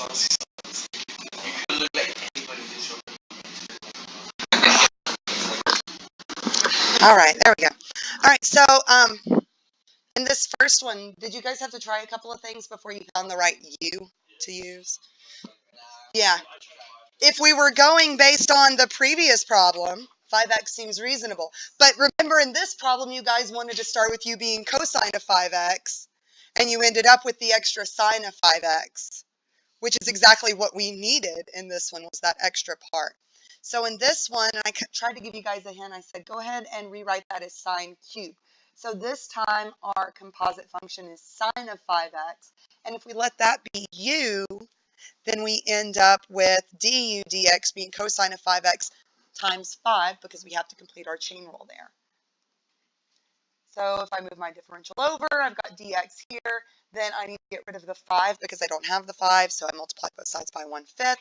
All right, there we go. All right, so in this first one, did you guys have to try a couple of things before you found the right U to use? Yeah. If we were going based on the previous problem, 5x seems reasonable. But remember, in this problem, you guys wanted to start with u being cosine of 5x, and you ended up with the extra sine of 5x, which is exactly what we needed in this one, was that extra part. So in this one, and I tried to give you guys a hint, I said, go ahead and rewrite that as sine cubed. So this time, our composite function is sine of 5x. And if we let that be u, then we end up with du dx being cosine of 5x times 5, because we have to complete our chain rule there. So if I move my differential over, I've got dx here. Then I need to get rid of the 5 because I don't have the 5, so I multiply both sides by 1/5.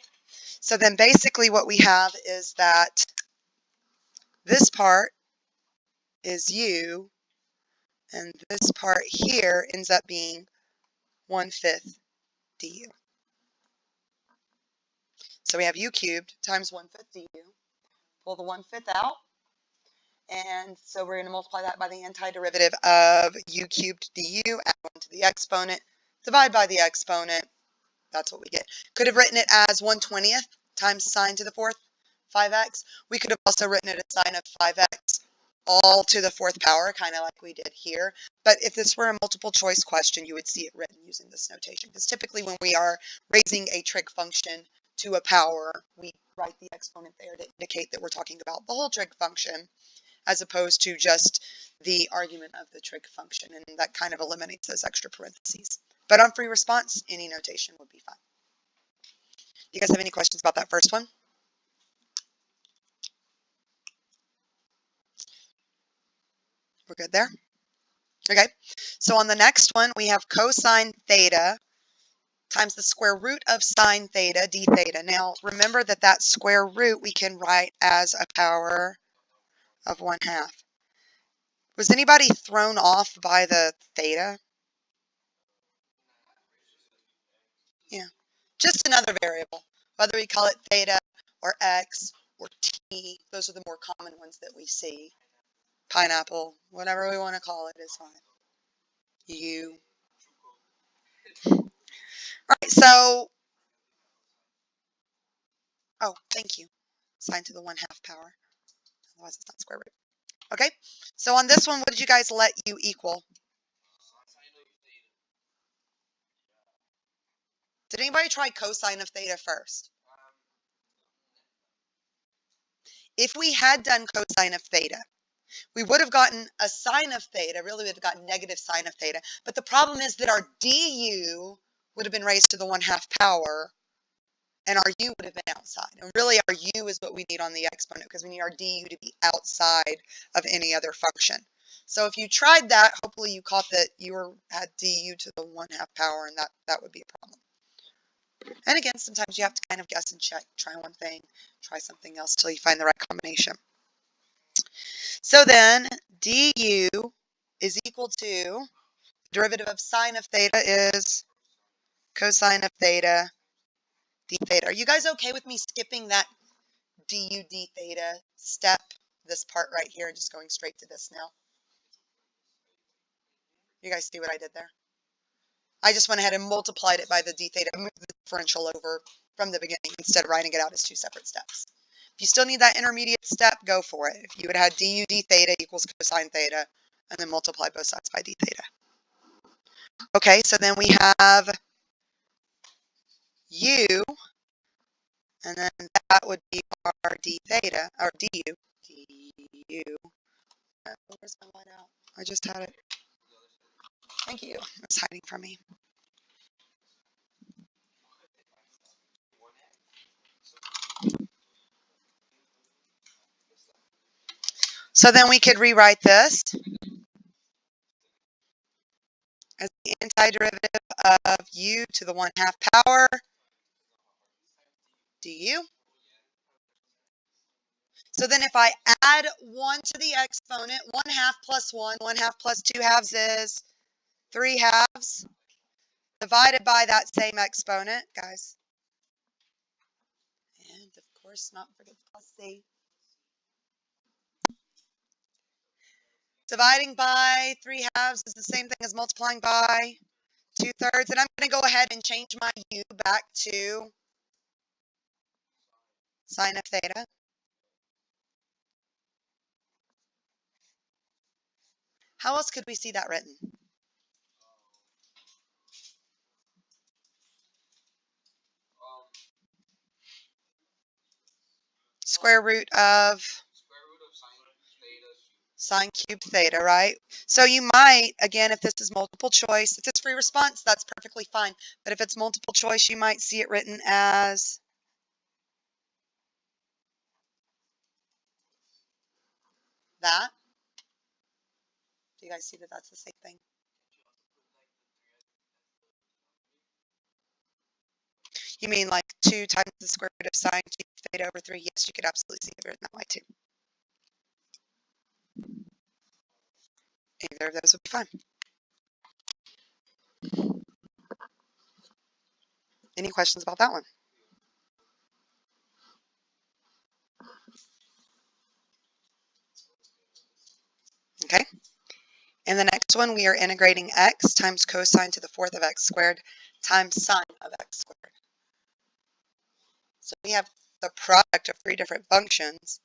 So then basically what we have is that this part is u, and this part here ends up being 1/5 du. So we have u cubed times 1/5 du. Pull the 1/5 out. And so we're going to multiply that by the antiderivative of u cubed du, add 1 to the exponent, divide by the exponent. That's what we get. Could have written it as 1/20th times sine to the 4th 5x. We could have also written it as sine of 5x all to the 4th power, kind of like we did here. But if this were a multiple choice question, you would see it written using this notation. Because typically when we are raising a trig function to a power, we write the exponent there to indicate that we're talking about the whole trig function, as opposed to just the argument of the trig function, and that kind of eliminates those extra parentheses. But on free response, any notation would be fine. You guys have any questions about that first one? We're good there? Okay, so on the next one, we have cosine theta times the square root of sine theta, d theta. Now, remember that that square root we can write as a power of 1/2. Was anybody thrown off by the theta? Yeah, just another variable. Whether we call it theta or x or t, those are the more common ones that we see. Pineapple, whatever we want to call it is fine. U. All right, so, oh, thank you. Sine to the 1/2 power. Otherwise, it's not square root. Okay, so on this one, what did you guys let u equal? Did anybody try cosine of theta first? If we had done cosine of theta, we would have gotten a sine of theta, really we would have gotten negative sine of theta, but the problem is that our du would have been raised to the 1/2 power, and our u would have been outside. And really our u is what we need on the exponent, because we need our du to be outside of any other function. So if you tried that, hopefully you caught that you had du to the 1/2 power, and that would be a problem. And again, sometimes you have to kind of guess and check, try one thing, try something else till you find the right combination. So then du is equal to, derivative of sine of theta is cosine of theta d theta. Are you guys okay with me skipping that du d theta step, this part right here, and just going straight to this now? You guys see what I did there? I just went ahead and multiplied it by the d theta, moved the differential over from the beginning instead of writing it out as two separate steps. If you still need that intermediate step, go for it. If you would have had du d theta equals cosine theta, and then multiply both sides by d theta. Okay, so then we have u, and then that would be our d theta, or du. Where's my white out? I just had it. Thank you. It's hiding from me. So then we could rewrite this as the antiderivative of u to the 1/2 power du. So then if I add 1 to the exponent, 1/2 plus 1, 1/2 plus 2/2 is 3/2, divided by that same exponent, guys. course not forget the plus C. Dividing by 3/2 is the same thing as multiplying by 2/3. And I'm going to go ahead and change my U back to sine of theta. How else could we see that written? Square root of sine cubed theta, right? So you might, again, if this is multiple choice, if it's free response, that's perfectly fine. But if it's multiple choice, you might see it written as that. Do you guys see that that's the same thing? You mean like 2 times the square root of sine cubed theta over 3? Yes, you could absolutely see it written that way too. Either of those would be fine. Any questions about that one? Okay. And the next one, we are integrating x times cosine to the 4th of x squared times sine of x squared. So we have the product of 3 different functions,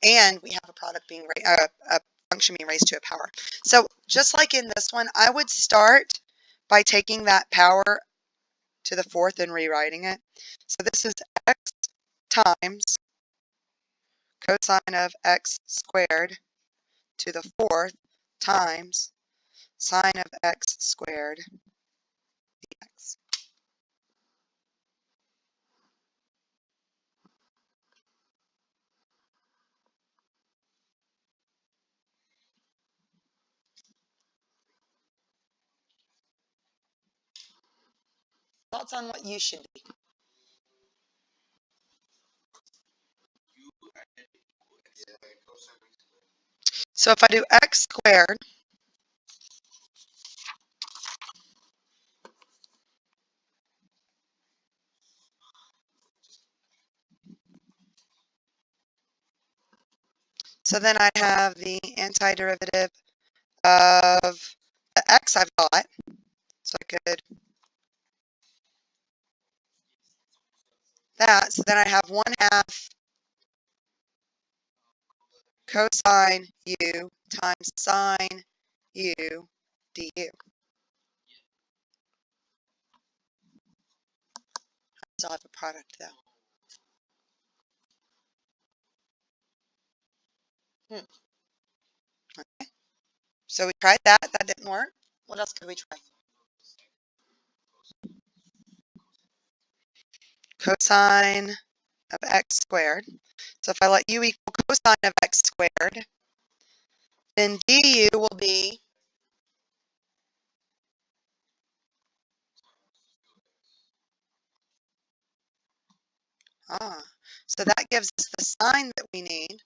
and we have a product being a function being raised to a power. So just like in this one, I would start by taking that power to the 4th and rewriting it. So this is x times cosine of x squared to the 4th times sine of x squared dx. Thoughts on what u should be? So if I do x squared so then I have the antiderivative of the x I've got. So I could that. So then I have 1/2 cosine u times sine u du. I still have a product though. Okay. So we tried that. That didn't work. What else could we try? Cosine of x squared. So if I let u equal cosine of x squared, then du will be so that gives us the sine that we need.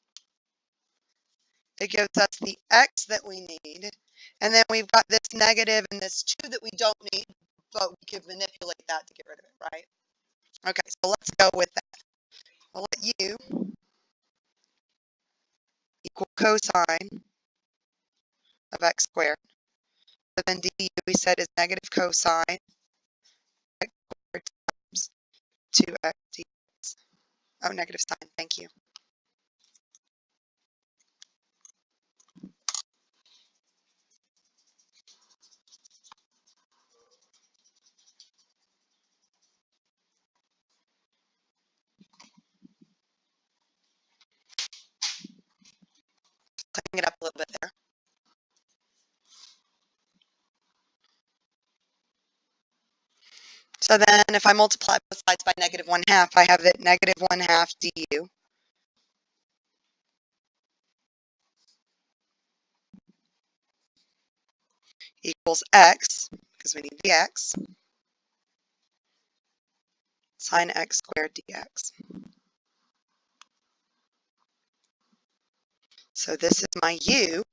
It gives us the x that we need. And then we've got this negative and this 2 that we don't need, but we could manipulate that to get rid of it, right? Okay, so let's go with that. I'll let u equal cosine of x squared. So then du we said is negative cosine x squared times 2x dx. Oh, negative sign, thank you. Cleaning it up a little bit there. So then if I multiply both sides by negative 1/2, I have that negative 1/2 du equals x, because we need the x, sine x squared dx. So this is my u,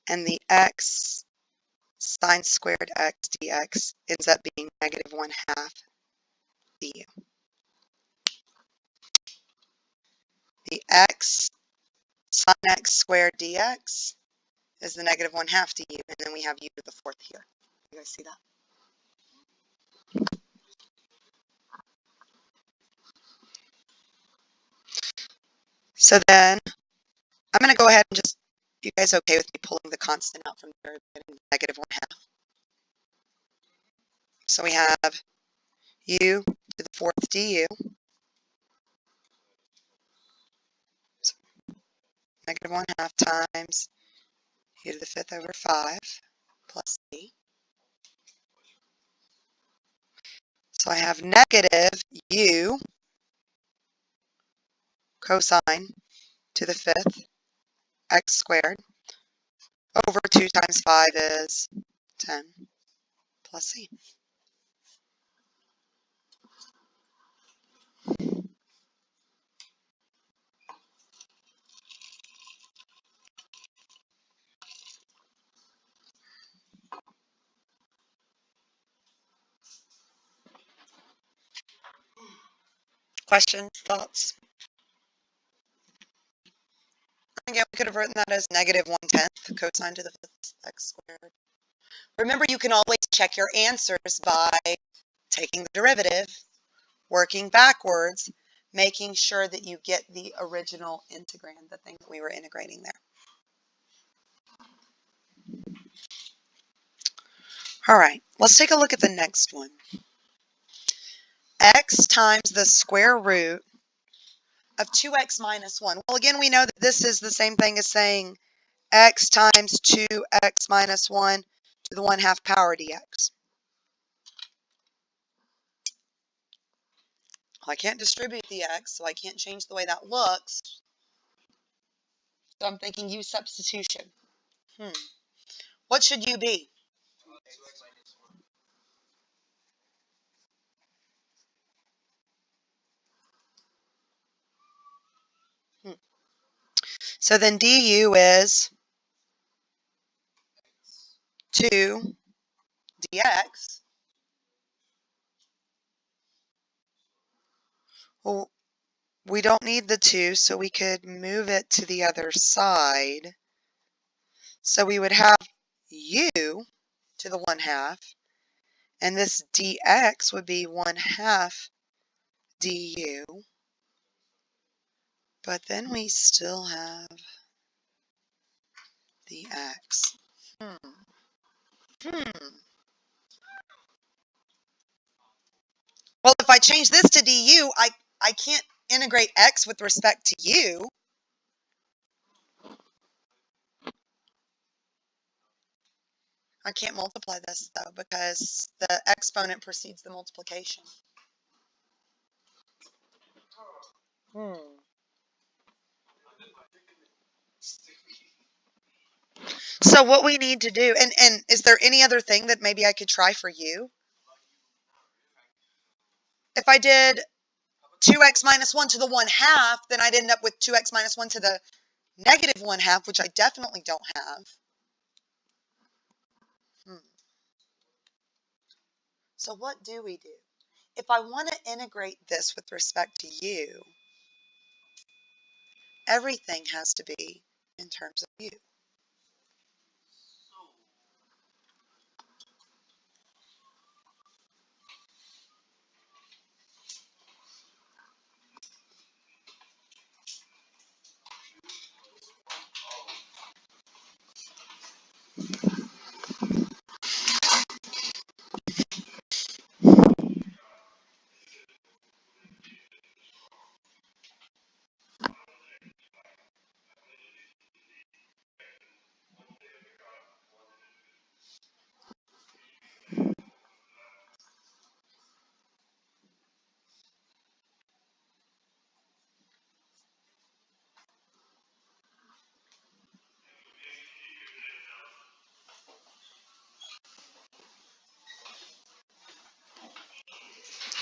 and the x sine squared x dx ends up being negative 1/2 du. The x sine x squared dx is the negative 1/2 du, and then we have u to the 4th here. You guys see that? So then I'm going to go ahead and just, you guys okay with me pulling the constant out from there, getting negative 1/2? So we have u to the 4th du, so negative 1/2 times u to the 5th over 5 plus c. So I have negative u cosine to the 5th x squared over 2 times 5 is 10 plus c. Questions, thoughts? Again, we could have written that as negative 1/10 cosine to the 5th x squared. Remember, you can always check your answers by taking the derivative, working backwards, making sure that you get the original integrand, the thing that we were integrating there. All right, let's take a look at the next one. X times the square root of 2x minus 1. Well, again, we know that this is the same thing as saying x times 2x minus 1 to the 1/2 power dx. Well, I can't distribute the x, so I can't change the way that looks. So I'm thinking U-substitution. What should U be? So then du is 2 dx. Well, we don't need the 2, so we could move it to the other side. So we would have u to the 1/2, and this dx would be 1/2 du. But then we still have the x. Well, if I change this to du, I can't integrate x with respect to u. I can't multiply this, though, because the exponent precedes the multiplication. So what we need to do, and is there any other thing that maybe I could try for u? If I did 2x minus 1 to the 1/2, then I'd end up with 2x minus 1 to the negative 1/2, which I definitely don't have. So what do we do? If I want to integrate this with respect to u, everything has to be in terms of u.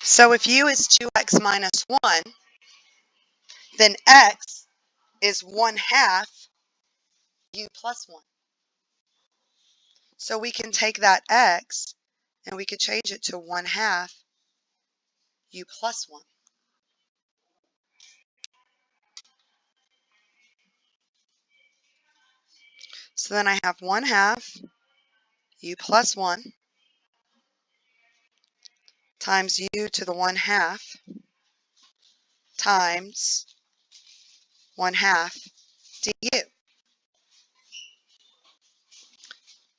So if u is 2x minus 1, then x is 1/2 u plus 1. So we can take that x and we could change it to 1/2 u plus 1. So then I have 1/2 u plus 1 times u to the 1/2 times 1/2 du.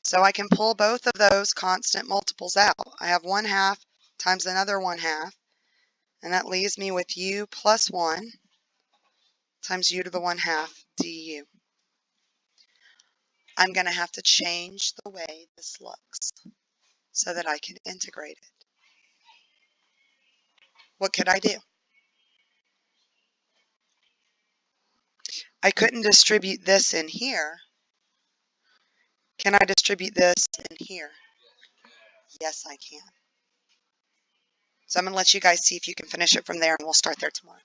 So I can pull both of those constant multiples out. I have 1/2 times another 1/2, and that leaves me with u plus 1 times u to the 1/2 du. I'm going to have to change the way this looks so that I can integrate it. What could I do? I couldn't distribute this in here. Can I distribute this in here? Yes, I can. So I'm going to let you guys see if you can finish it from there, and we'll start there tomorrow.